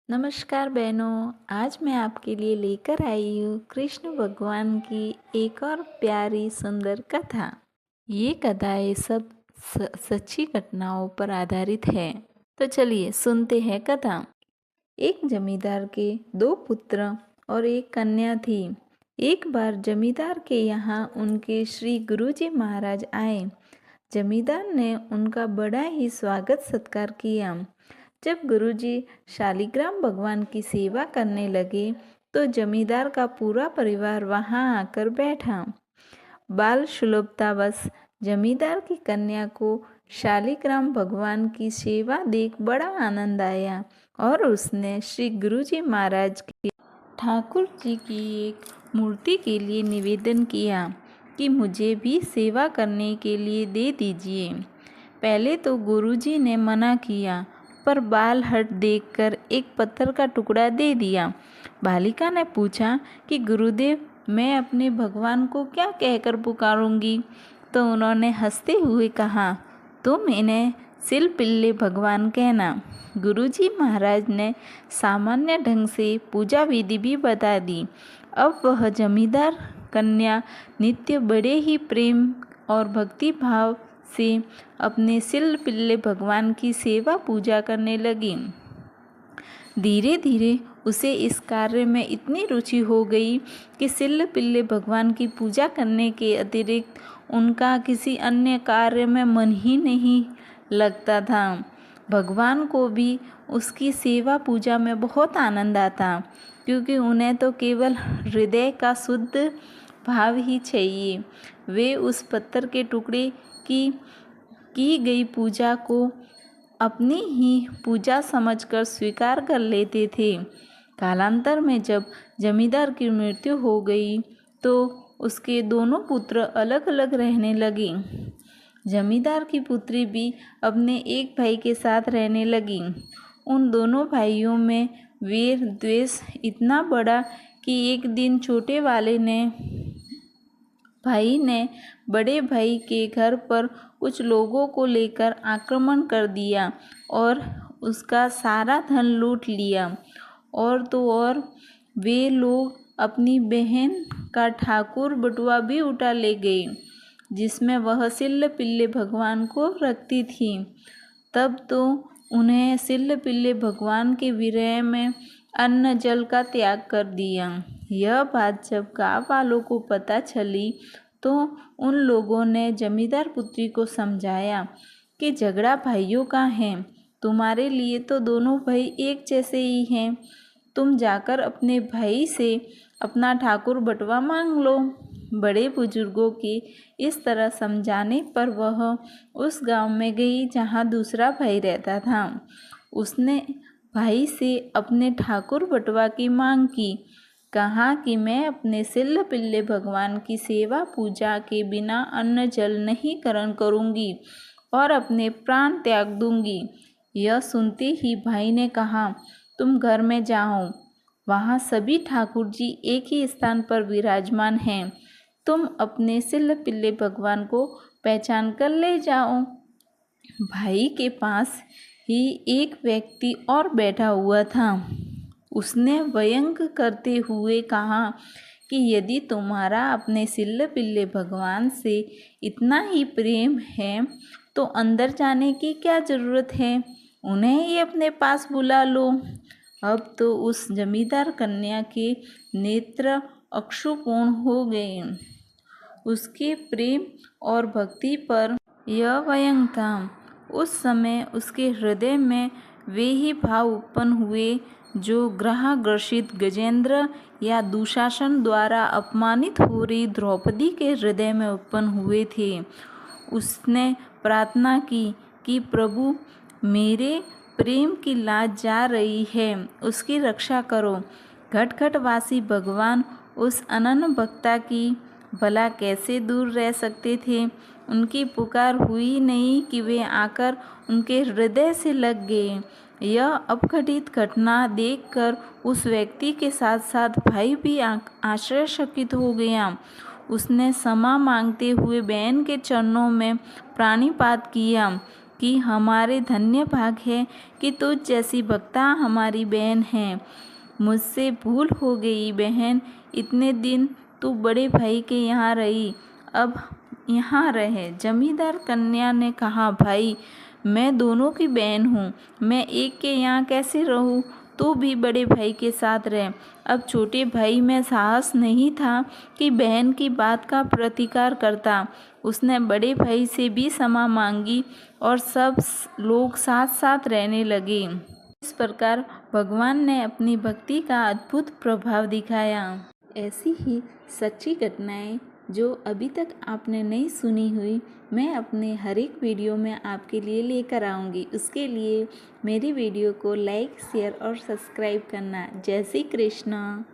नमस्कार बहनों, आज मैं आपके लिए लेकर आई हूँ कृष्ण भगवान की एक और प्यारी सुंदर कथा। ये कथाएं सब सच्ची घटनाओं पर आधारित है। तो चलिए सुनते हैं कथा। एक जमींदार के दो पुत्र और एक कन्या थी। एक बार जमींदार के यहाँ उनके श्री गुरुजी महाराज आए। जमींदार ने उनका बड़ा ही स्वागत सत्कार किया। जब गुरुजी शालिग्राम भगवान की सेवा करने लगे तो जमींदार का पूरा परिवार वहां आकर बैठा। बाल सुलभतावश जमींदार की कन्या को शालिग्राम भगवान की सेवा देख बड़ा आनंद आया और उसने श्री गुरुजी महाराज के ठाकुर जी की एक मूर्ति के लिए निवेदन किया कि मुझे भी सेवा करने के लिए दे दीजिए। पहले तो गुरुजी ने मना किया, पर बाल हट देखकर एक पत्थर का टुकड़ा दे दिया। बालिका ने पूछा कि गुरुदेव, मैं अपने भगवान को क्या कहकर पुकारूंगी? तो उन्होंने हंसते हुए कहा, तुम इन्हें सिल पिल्ले भगवान कहना। गुरुजी महाराज ने सामान्य ढंग से पूजा विधि भी बता दी। अब वह जमींदार कन्या नित्य बड़े ही प्रेम और भक्ति भाव से अपने सिल पिल्ले भगवान की सेवा पूजा करने लगी। धीरे धीरे उसे इस कार्य में इतनी रुचि हो गई कि सिल पिल्ले भगवान की पूजा करने के अतिरिक्त उनका किसी अन्य कार्य में मन ही नहीं लगता था। भगवान को भी उसकी सेवा पूजा में बहुत आनंद आता, क्योंकि उन्हें तो केवल हृदय का शुद्ध भाव ही चाहिए। वे उस पत्थर के टुकड़े की गई पूजा को अपनी ही पूजा समझकर स्वीकार कर लेते थे। कालांतर में जब जमींदार की मृत्यु हो गई तो उसके दोनों पुत्र अलग अलग रहने लगे। जमींदार की पुत्री भी अपने एक भाई के साथ रहने लगी। उन दोनों भाइयों में वैर द्वेष इतना बड़ा कि एक दिन छोटे वाले भाई ने बड़े भाई के घर पर कुछ लोगों को लेकर आक्रमण कर दिया और उसका सारा धन लूट लिया। और तो और वे लोग अपनी बहन का ठाकुर बटुआ भी उठा ले गए, जिसमें वह सिल्ल पिल्ले भगवान को रखती थी। तब तो उन्हें सिल्ल पिल्ले भगवान के विरह में अन्न जल का त्याग कर दिया। यह बात जब गांव वालों को पता चली तो उन लोगों ने जमींदार पुत्री को समझाया कि झगड़ा भाइयों का है, तुम्हारे लिए तो दोनों भाई एक जैसे ही हैं। तुम जाकर अपने भाई से अपना ठाकुर बटवा मांग लो। बड़े बुजुर्गों के इस तरह समझाने पर वह उस गांव में गई जहां दूसरा भाई रहता था। उसने भाई से अपने ठाकुर बटवा की मांग की। कहा कि मैं अपने सिल्ल पिल्ले भगवान की सेवा पूजा के बिना अन्न जल नहीं ग्रहण करूंगी और अपने प्राण त्याग दूंगी। यह सुनते ही भाई ने कहा, तुम घर में जाओ, वहाँ सभी ठाकुर जी एक ही स्थान पर विराजमान हैं। तुम अपने सिल्ल पिल्ले भगवान को पहचान कर ले जाओ। भाई के पास ही एक व्यक्ति और बैठा हुआ था। उसने व्यंग करते हुए कहा कि यदि तुम्हारा अपने सिल्ल पिल्ले भगवान से इतना ही प्रेम है तो अंदर जाने की क्या ज़रूरत है, उन्हें ही अपने पास बुला लो। अब तो उस जमींदार कन्या के नेत्र अश्रुपूर्ण हो गए। उसके प्रेम और भक्ति पर यह व्यंग था। उस समय उसके हृदय में वे ही भाव उत्पन्न हुए जो ग्रह ग्रसित गजेंद्र या दुशासन द्वारा अपमानित हो रही द्रौपदी के हृदय में उत्पन्न हुए थे। उसने प्रार्थना की कि प्रभु, मेरे प्रेम की लाज जा रही है, उसकी रक्षा करो। घटघटवासी भगवान उस अनन्य भक्ता की भला कैसे दूर रह सकते थे। उनकी पुकार हुई नहीं कि वे आकर उनके हृदय से लग गए। यह अपघटित घटना देखकर उस व्यक्ति के साथ साथ भाई भी आश्चर्यचकित हो गया। उसने क्षमा मांगते हुए बहन के चरणों में प्राणिपात किया। कि हमारे धन्य भाग है कि तुझ जैसी भक्ता हमारी बहन है। मुझसे भूल हो गई बहन, इतने दिन तू बड़े भाई के यहाँ रही, अब यहाँ रहे। जमींदार कन्या ने कहा, भाई मैं दोनों की बहन हूँ, मैं एक के यहाँ कैसे रहूँ, तू भी बड़े भाई के साथ रह। अब छोटे भाई में साहस नहीं था कि बहन की बात का प्रतिकार करता। उसने बड़े भाई से भी क्षमा मांगी और सब लोग साथ साथ रहने लगे। इस प्रकार भगवान ने अपनी भक्ति का अद्भुत प्रभाव दिखाया। ऐसी ही सच्ची घटनाएं जो अभी तक आपने नहीं सुनी हुई, मैं अपने हर एक वीडियो में आपके लिए लेकर आऊँगी। उसके लिए मेरी वीडियो को लाइक, शेयर और सब्सक्राइब करना। जय श्री कृष्ण।